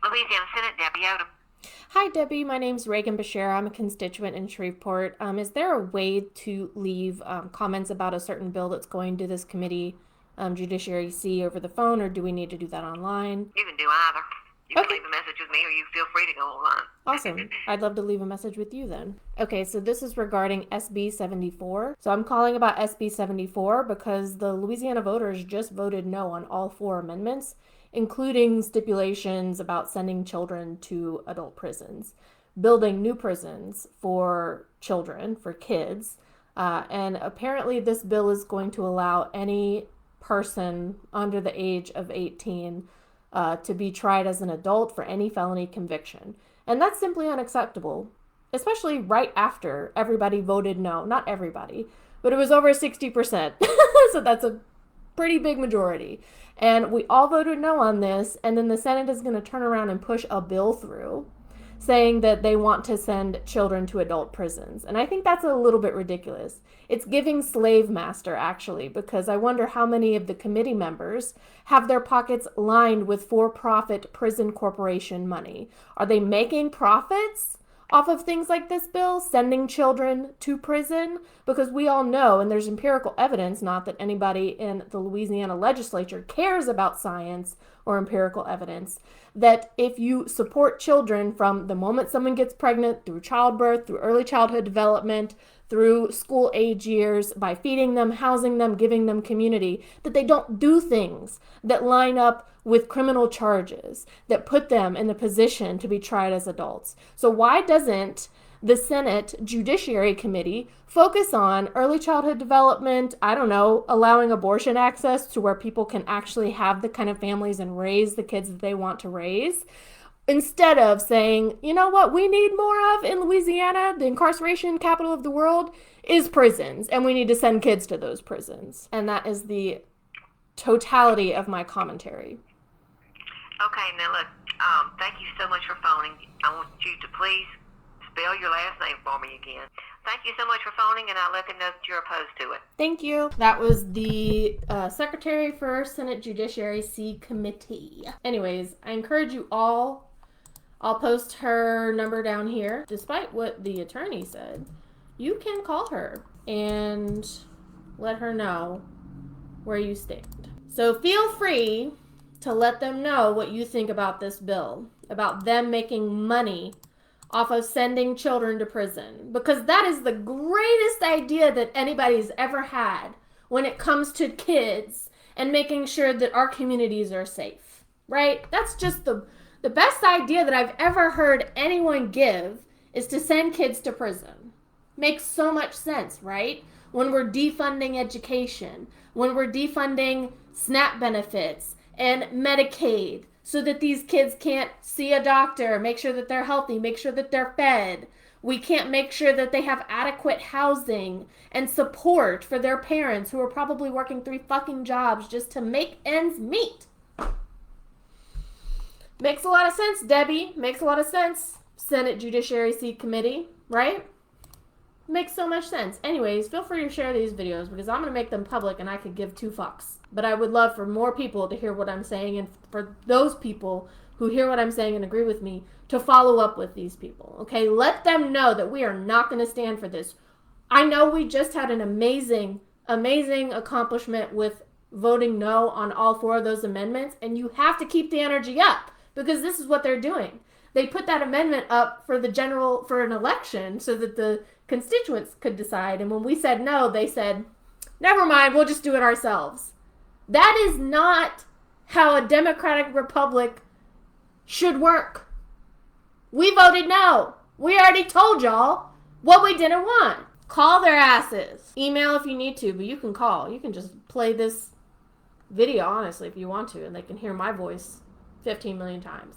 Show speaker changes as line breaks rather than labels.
Louisiana Senate, Debbie Odom.
Hi, Debbie. My name's Reagan Bashir. I'm a constituent in Shreveport. Is there a way to leave comments about a certain bill that's going to this committee, Judiciary C, over the phone, or do we need to do that online?
You can do either. You can
Okay.
leave a message with me, or you feel free to go online.
Awesome. I'd love to leave a message with you then. Okay, so this is regarding SB 74. So I'm calling about SB 74 because the Louisiana voters just voted no on all 4 amendments, including stipulations about sending children to adult prisons, building new prisons for children, for kids, and apparently this bill is going to allow any person under the age of 18 to be tried as an adult for any felony conviction. And that's simply unacceptable, especially right after everybody voted no. Not everybody, but it was over 60%. So that's a pretty big majority. And we all voted no on this, and then the Senate is going to turn around and push a bill through saying that they want to send children to adult prisons. And I think that's a little bit ridiculous. It's giving slave master, actually, because I wonder how many of the committee members have their pockets lined with for-profit prison corporation money. Are they making profits off of things like this bill, sending children to prison? Because we all know, and there's empirical evidence, not that anybody in the Louisiana legislature cares about science or empirical evidence, that if you support children from the moment someone gets pregnant, through childbirth, through early childhood development, through school age years, by feeding them, housing them, giving them community, that they don't do things that line up with criminal charges that put them in the position to be tried as adults. So why doesn't the Senate Judiciary Committee focus on early childhood development, I don't know, allowing abortion access to where people can actually have the kind of families and raise the kids that they want to raise, instead of saying, you know what we need more of in Louisiana, the incarceration capital of the world, is prisons, and we need to send kids to those prisons. And that is the totality of my commentary.
Okay, now look, thank you so much for phoning. I want you to please spell your last name for me again. Thank you so much for phoning, and I'll let them know that you're opposed to it.
Thank you. That was the Secretary for Senate Judiciary C Committee. Anyways, I encourage you all. I'll post her number down here. Despite what the attorney said, you can call her and let her know where you stand. So feel free to let them know what you think about this bill, about them making money off of sending children to prison, because that is the greatest idea that anybody's ever had when it comes to kids and making sure that our communities are safe, right? That's just the best idea that I've ever heard anyone give, is to send kids to prison. Makes so much sense, right? When we're defunding education, when we're defunding SNAP benefits and Medicaid, so that these kids can't see a doctor, make sure that they're healthy, make sure that they're fed. We can't make sure that they have adequate housing and support for their parents who are probably working 3 fucking jobs just to make ends meet. Makes a lot of sense, Debbie. Makes a lot of sense, Senate Judiciary C Committee, right? Makes so much sense. Anyways, feel free to share these videos because I'm going to make them public and I could give 2 fucks. But I would love for more people to hear what I'm saying, and for those people who hear what I'm saying and agree with me to follow up with these people, okay? Let them know that we are not going to stand for this. I know we just had an amazing, amazing accomplishment with voting no on all 4 of those amendments, and you have to keep the energy up because this is what they're doing. They put that amendment up for an election so that the constituents could decide, and when we said no, they said, never mind, we'll just do it ourselves. That is not how a democratic republic should work. We voted no. We already told y'all what we didn't want. Call their asses. Email if you need to, but you can call. You can just play this video, honestly, if you want to, and they can hear my voice 15 million times.